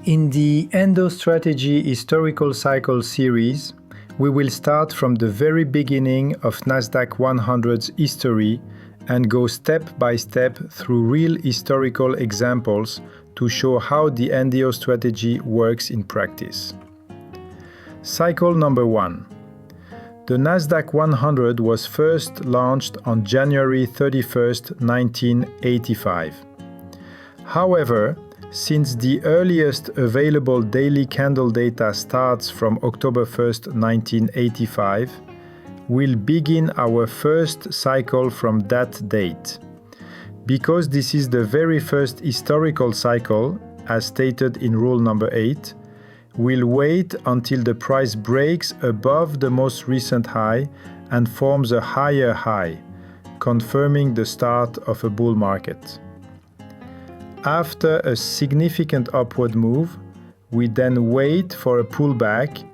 In the EnDo Strategy Historical Cycle series, we will start from the very beginning of Nasdaq 100's history and go step by step through real historical examples to show how the EnDo strategy works in practice. Cycle number 1. The Nasdaq 100 was first launched on January 31st, 1985. However, since the earliest available daily candle data starts from October 1st, 1985, we'll begin our first cycle from that date. Because this is the very first historical cycle, as stated in rule number 8, we'll wait until the price breaks above the most recent high and forms a higher high, confirming the start of a bull market. After a significant upward move, we then wait for a pullback,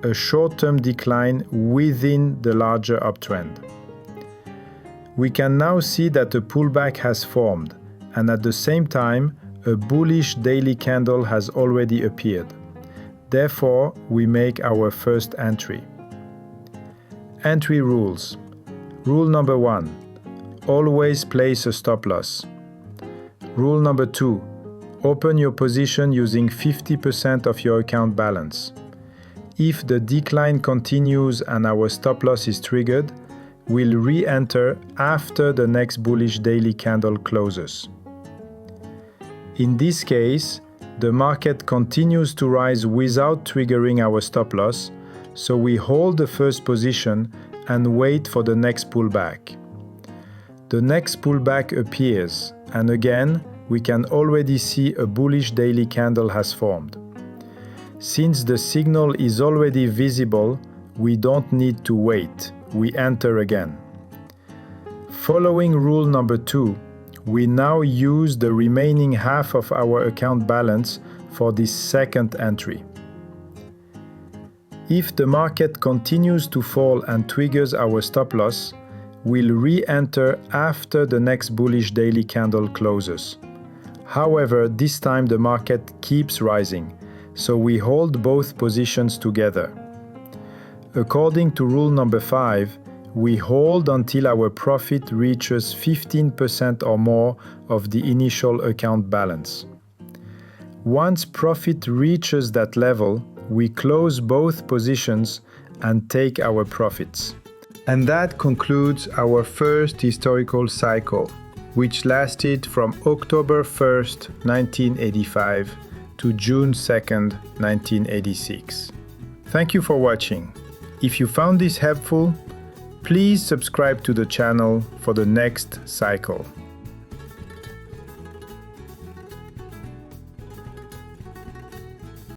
a short-term decline within the larger uptrend. We can now see that a pullback has formed, and at the same time, a bullish daily candle has already appeared. Therefore, we make our first entry. Entry rules. Rule number 1. Always place a stop loss. Rule number 2. Open your position using 50% of your account balance. If the decline continues and our stop loss is triggered, we'll re-enter after the next bullish daily candle closes. In this case, the market continues to rise without triggering our stop loss, so we hold the first position and wait for the next pullback. The next pullback appears, and again, we can already see a bullish daily candle has formed. Since the signal is already visible, we don't need to wait. We enter again. Following rule number 2, we now use the remaining half of our account balance for this second entry. If the market continues to fall and triggers our stop loss, we'll re-enter after the next bullish daily candle closes. However, this time the market keeps rising, so we hold both positions together. According to rule number 5, we hold until our profit reaches 15% or more of the initial account balance. Once profit reaches that level, we close both positions and take our profits. And that concludes our first historical cycle, which lasted from October 1st, 1985 to June 2nd, 1986. Thank you for watching. If you found this helpful, please subscribe to the channel for the next cycle.